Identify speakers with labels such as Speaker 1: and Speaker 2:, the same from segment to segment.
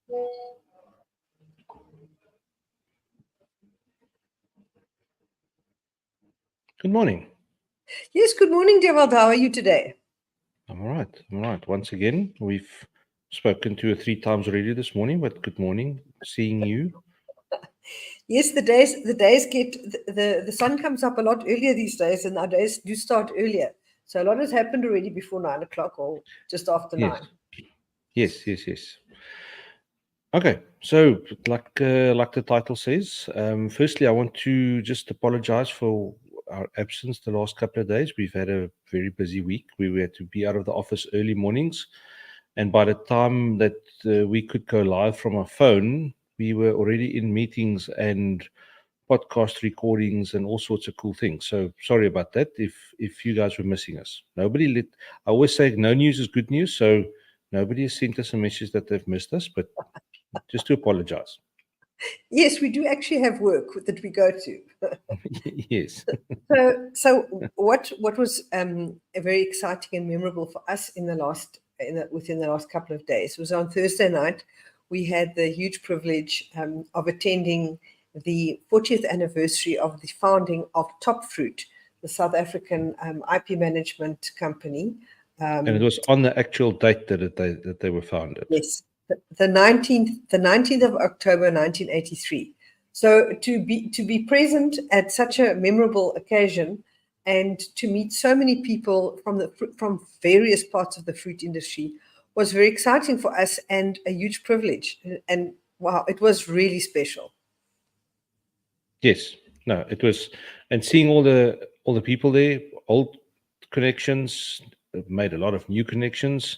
Speaker 1: Good morning.
Speaker 2: Yes, good morning, Dewald. How are you today?
Speaker 1: I'm all right. I'm all right. Once again, we've spoken 2 or 3 times already this morning, but good morning. Seeing you.
Speaker 2: Yes, the days get the sun comes up a lot earlier these days, and our days do start earlier. So a lot has happened already before 9 o'clock or just after
Speaker 1: Yes.
Speaker 2: 9.
Speaker 1: Yes. Okay, so like the title says, firstly, I want to just apologize for our absence the last couple of days. We've had a very busy week. We had to be out of the office early mornings, and by the time that we could go live from our phone, we were already in meetings and podcast recordings and all sorts of cool things. So sorry about that. If you guys were missing us, I always say no news is good news. So nobody has sent us a message that they've missed us, but just to apologize.
Speaker 2: Yes, we do actually have work that we go to.
Speaker 1: Yes.
Speaker 2: So what was very exciting and memorable for us within the last couple of days was on Thursday night. We had the huge privilege of attending the 40th anniversary of the founding of TopFruit, the South African IP management company.
Speaker 1: And it was on the actual date that they were founded.
Speaker 2: Yes, the 19th of October 1983. So to be present at such a memorable occasion and to meet so many people from various parts of the fruit industry was very exciting for us and a huge privilege. And wow, it was really special.
Speaker 1: Yes. No, it was, and seeing all the people there, old connections, made a lot of new connections,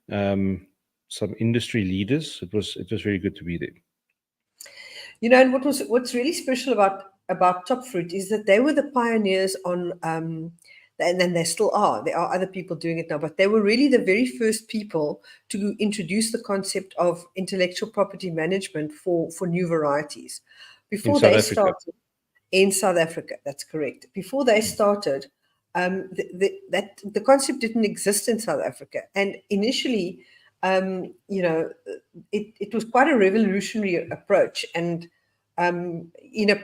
Speaker 1: some industry leaders. It was very good to be there.
Speaker 2: And what's really special about TopFruit is that they were the pioneers on, and then they still are. There are other people doing it now, but they were really the very first people to introduce the concept of intellectual property management for new varieties. Before they started in South Africa, that's correct. Before they started, the concept didn't exist in South Africa, and initially, it was quite a revolutionary approach. And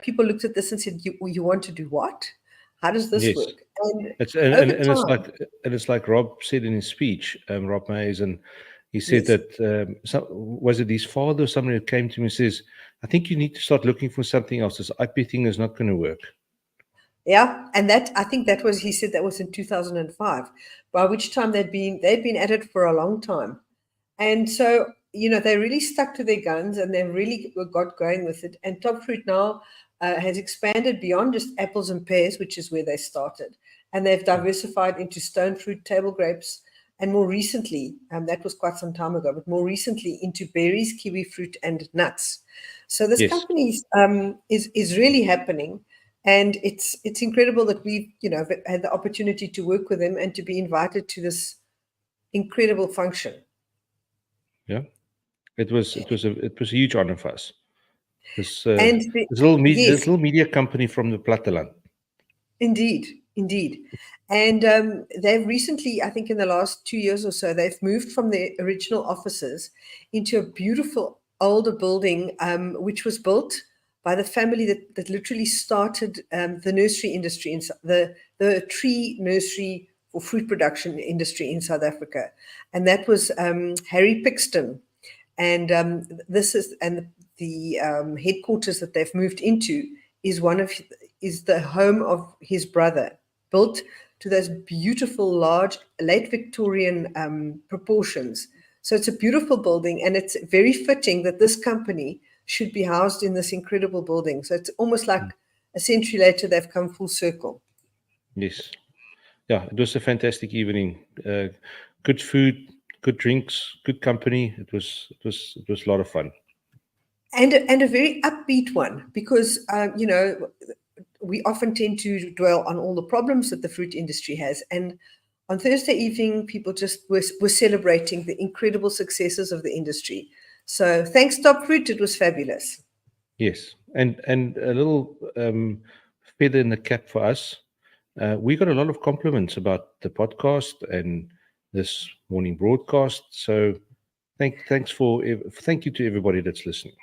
Speaker 2: people looked at this and said, "You want to do what? How does this work?"
Speaker 1: And it's like Rob said in his speech, Rob Mays, and he said that was it his father or somebody that came to him and says, "I think you need to start looking for something else. This IP thing is not going to work."
Speaker 2: Yeah, and I think he said that was in 2005, by which time they'd been at it for a long time. And so, they really stuck to their guns and they really got going with it. And TopFruit now has expanded beyond just apples and pears, which is where they started. And they've diversified into stone fruit, table grapes, and more recently, that was quite some time ago, but more recently into berries, kiwi fruit, and nuts. So this company is really happening. And it's incredible that we've had the opportunity to work with them and to be invited to this incredible function.
Speaker 1: Yeah, it was a huge honor for us. This little media company from the Platteland.
Speaker 2: Indeed. And they've recently, I think in the last 2 years or so, they've moved from their original offices into a beautiful older building, which was built by the family that literally started the nursery industry, the tree nursery for fruit production industry in South Africa. And that was Harry Pixton. And the headquarters that they've moved into is the home of his brother, built to those beautiful, large, late Victorian proportions. So it's a beautiful building, and it's very fitting that this company should be housed in this incredible building. So it's almost like a century later, they've come full circle.
Speaker 1: Yes. Yeah, it was a fantastic evening. Good food, good drinks, good company. It was a lot of fun.
Speaker 2: And a very upbeat one, because, we often tend to dwell on all the problems that the fruit industry has. And on Thursday evening, people just were celebrating the incredible successes of the industry. So thanks, TopFruit. It was fabulous.
Speaker 1: Yes. And a little feather in the cap for us. We got a lot of compliments about the podcast and this morning broadcast. So Thank you to everybody that's listening.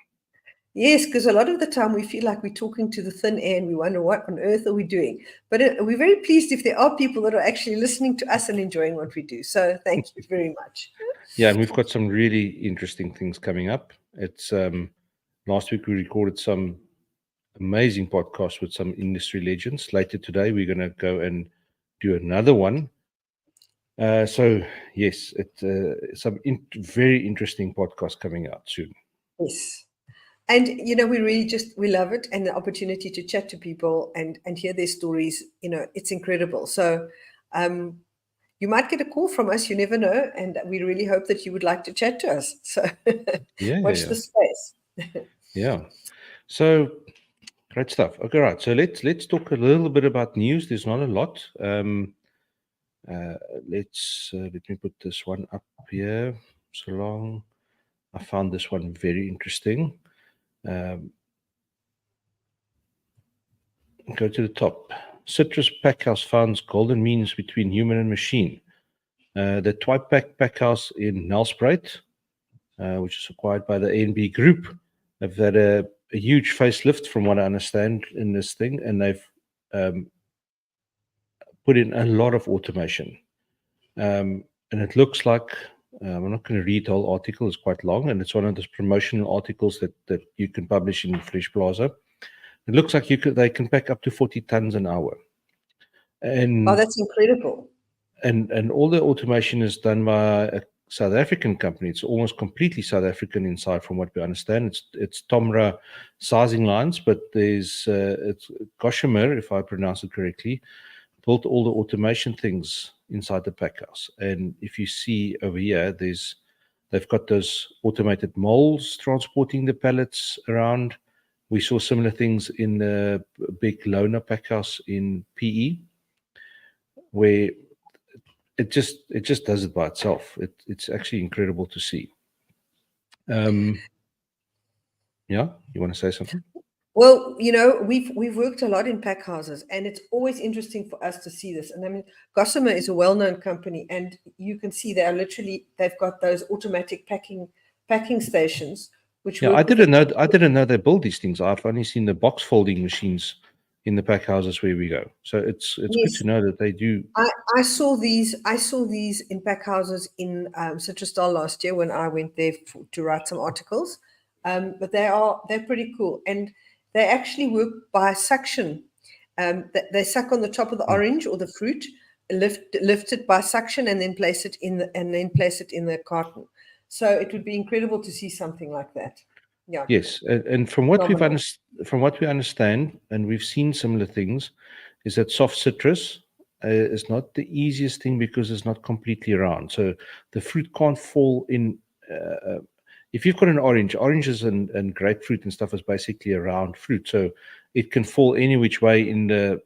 Speaker 2: Yes, because a lot of the time we feel like we're talking to the thin air and we wonder what on earth are we doing. But we're very pleased if there are people that are actually listening to us and enjoying what we do. So thank you very much.
Speaker 1: Yeah, and we've got some really interesting things coming up. It's last week we recorded some amazing podcasts with some industry legends. Later today we're going to go and do another one. So yes, very interesting podcasts coming out soon.
Speaker 2: Yes. And we really we love it, and the opportunity to chat to people and hear their stories, it's incredible. So you might get a call from us, you never know, and we really hope that you would like to chat to us. So watch the space.
Speaker 1: Yeah. So great stuff. Okay, right. So let's talk a little bit about news. There's not a lot. Let me put this one up here. So long. I found this one very interesting. Go to the top. Citrus Packhouse founds golden means between human and machine. The Twipack Packhouse in Nelspruit, which is acquired by the A&B Group, have had a huge facelift, from what I understand, in this thing, and they've put in a lot of automation. And it looks like, I'm not going to read the whole article, it's quite long, and it's one of those promotional articles that you can publish in Fresh Plaza. It looks like they can pack up to 40 tons an hour. And
Speaker 2: oh, that's incredible.
Speaker 1: And all the automation is done by a South African company. It's almost completely South African inside, from what we understand. It's Tomra sizing lines, but it's Gossamer, if I pronounce it correctly, built all the automation things inside the pack house. And if you see over here, they've got those automated moles transporting the pallets around. We saw similar things in the big Lona pack house in PE, where it just does it by itself. It's actually incredible to see. Yeah, you want to say something?
Speaker 2: Well, we've worked a lot in pack houses, and it's always interesting for us to see this. And I mean, Gossamer is a well-known company, and you can see they've got those automatic packing stations, which
Speaker 1: Yeah, I
Speaker 2: work with
Speaker 1: didn't know they build these things. I've only seen the box folding machines in the pack houses where we go. So it's good to know that they do.
Speaker 2: I saw these in pack houses in Citrusdal last year when I went there to write some articles. But they're pretty cool, and they actually work by suction. They suck on the top of the orange or the fruit, lift it by suction, and then place it in the carton. So it would be incredible to see something like that. Yeah.
Speaker 1: Yes, and from what we understand, and we've seen similar things, is that soft citrus is not the easiest thing because it's not completely round. So the fruit can't fall in. If you've got an oranges and grapefruit and stuff is basically a round fruit, so it can fall any which way in the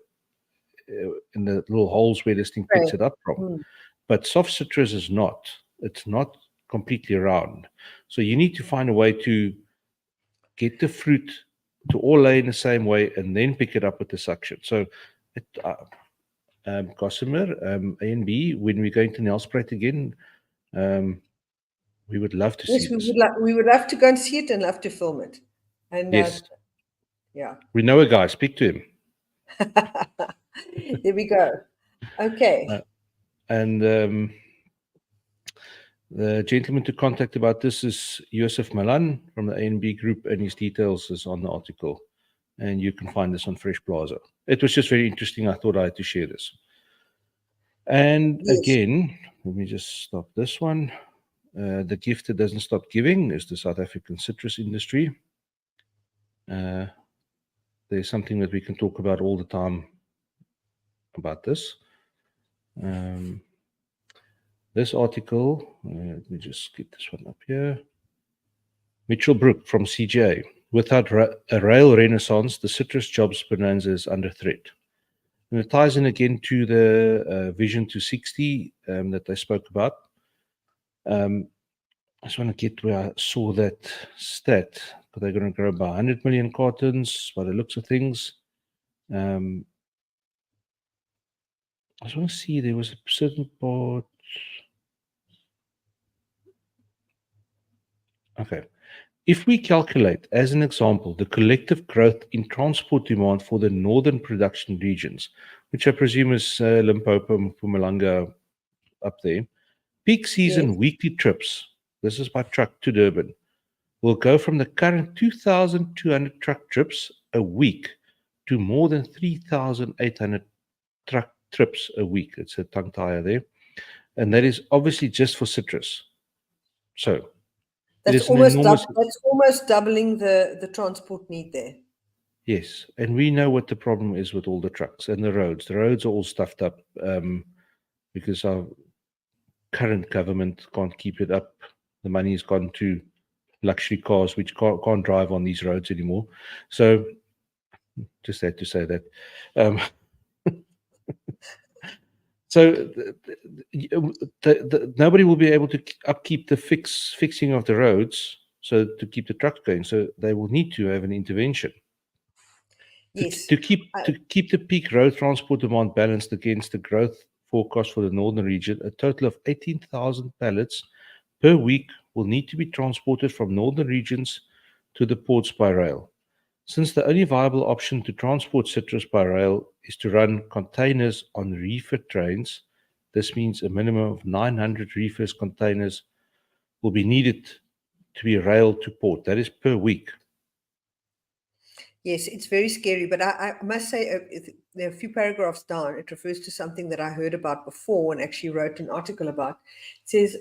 Speaker 1: little holes where this thing picks it up from. But soft citrus is not. It's not completely round. So you need to find a way to get the fruit to all lay in the same way and then pick it up with the suction. So, Gossamer, A and B, when we're going to Nelspruit again, we would love to see this.
Speaker 2: We would love to go and see it and love to film it. And
Speaker 1: yes,
Speaker 2: yeah,
Speaker 1: we know a guy. Speak to him.
Speaker 2: There we go. Okay.
Speaker 1: And the gentleman to contact about this is Joseph Malan from the A&B Group, and his details is on the article. And you can find this on Fresh Plaza. It was just very interesting. I thought I had to share this. And again, let me just stop this one. The gift that doesn't stop giving is the South African citrus industry. There's something that we can talk about all the time about this. This article, let me just get this one up here. Mitchell Brook from CGA. Without a rail renaissance, the citrus jobs bonanza is under threat. And it ties in again to the Vision to 60 that they spoke about. I just want to get where I saw that stat. They're going to grow by 100 million cartons by the looks of things. I just want to see, there was a certain part. Okay. If we calculate, as an example, the collective growth in transport demand for the northern production regions, which I presume is Limpopo, Mpumalanga up there, peak season
Speaker 2: Yes.
Speaker 1: weekly trips, this is by truck to Durban, will go from the current 2,200 truck trips a week to more than 3,800 truck trips a week. It's a tongue tire there. And that is obviously just for citrus. So it is an enormous.
Speaker 2: That's almost doubling the transport need there.
Speaker 1: Yes, and we know what the problem is with all the trucks and the roads. The roads are all stuffed up because our current government can't keep it up. The money's gone to luxury cars which can't drive on these roads anymore. So just had to say that. Um, so nobody will be able to upkeep the fixing of the roads, so to keep the trucks going. So they will need to have an intervention.
Speaker 2: Yes.
Speaker 1: To keep the peak road transport demand balanced against the growth forecast for the northern region, a total of 18,000 pallets per week will need to be transported from northern regions to the ports by rail. Since the only viable option to transport citrus by rail is to run containers on reefer trains, this means a minimum of 900 reefers containers will be needed to be railed to port. That is per week.
Speaker 2: Yes, it's very scary, but I must say there are a few paragraphs down. It refers to something that I heard about before and actually wrote an article about. It says,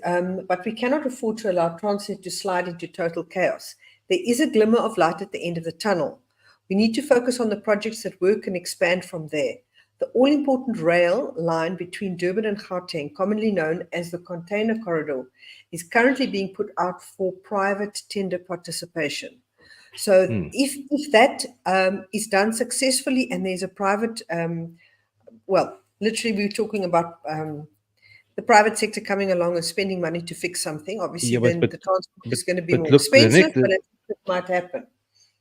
Speaker 2: but we cannot afford to allow Transnet to slide into total chaos. There is a glimmer of light at the end of the tunnel. We need to focus on the projects that work and expand from there. The all-important rail line between Durban and Gauteng, commonly known as the Container Corridor, is currently being put out for private tender participation. So if that is done successfully and there's a private, well, literally we're talking about the private sector coming along and spending money to fix something, obviously then the transport is going to be more expensive, but it might happen.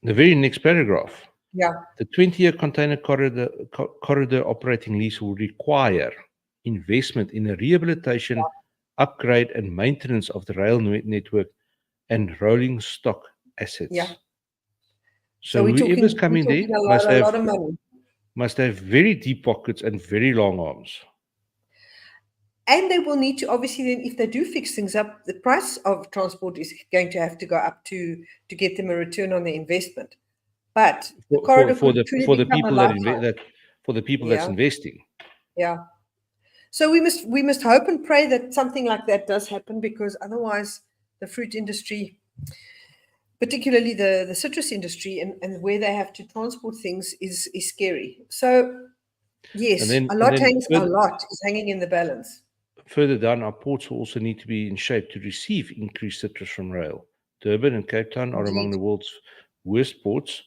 Speaker 1: The very next paragraph.
Speaker 2: Yeah.
Speaker 1: The 20-year container corridor operating lease will require investment in the rehabilitation, upgrade and maintenance of the rail network and rolling stock assets.
Speaker 2: Yeah.
Speaker 1: So whoever's coming there
Speaker 2: a lot of money.
Speaker 1: Must have very deep pockets and very long arms.
Speaker 2: And they will need to, obviously, then if they do fix things up, the price of transport is going to have to go up to get them a return on their investment. But the corridor
Speaker 1: for the people that's investing.
Speaker 2: Yeah. So we must hope and pray that something like that does happen, because otherwise the fruit industry, particularly the citrus industry and where they have to transport things is scary. So yes, a lot is hanging in the balance.
Speaker 1: Further down, our ports will also need to be in shape to receive increased citrus from rail. Durban and Cape Town are among the world's worst ports.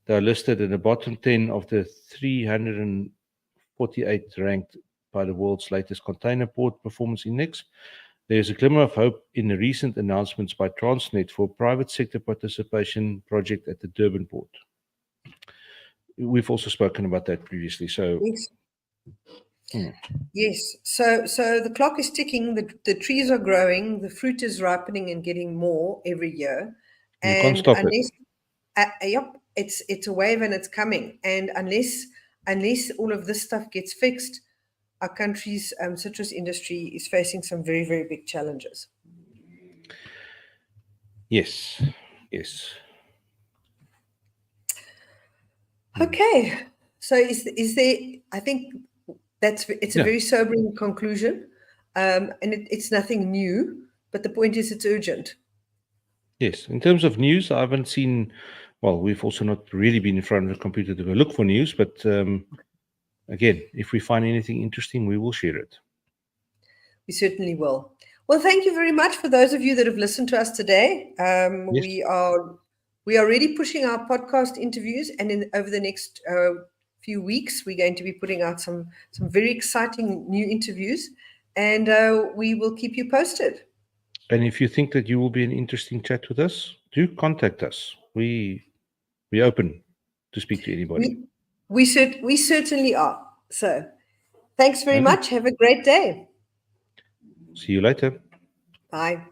Speaker 1: They are listed in the bottom 10 of the 348 ranked by the world's latest Container Port Performance Index. There is a glimmer of hope in the recent announcements by Transnet for private sector participation project at the Durban port. We've also spoken about that previously. So
Speaker 2: yes. Yes. So the clock is ticking. The trees are growing. The fruit is ripening and getting more every year.
Speaker 1: You can't stop
Speaker 2: it. Yep, it's a wave and it's coming. And unless all of this stuff gets fixed, our country's citrus industry is facing some very, very big challenges.
Speaker 1: Yes. Yes.
Speaker 2: Okay. So is there? I think it's a very sobering conclusion, and it's nothing new. But the point is, it's urgent.
Speaker 1: Yes. In terms of news, I haven't seen. Well, we've also not really been in front of the computer to look for news. But again, if we find anything interesting, we will share it.
Speaker 2: We certainly will. Well, thank you very much for those of you that have listened to us today.
Speaker 1: Yes.
Speaker 2: We are really pushing our podcast interviews, and over the next few weeks, we're going to be putting out some very exciting new interviews, and we will keep you posted.
Speaker 1: And if you think that you will be an interesting chat with us, do contact us. We're open to speak to anybody.
Speaker 2: We certainly are. So thanks very much. Have a great day.
Speaker 1: See you later.
Speaker 2: Bye.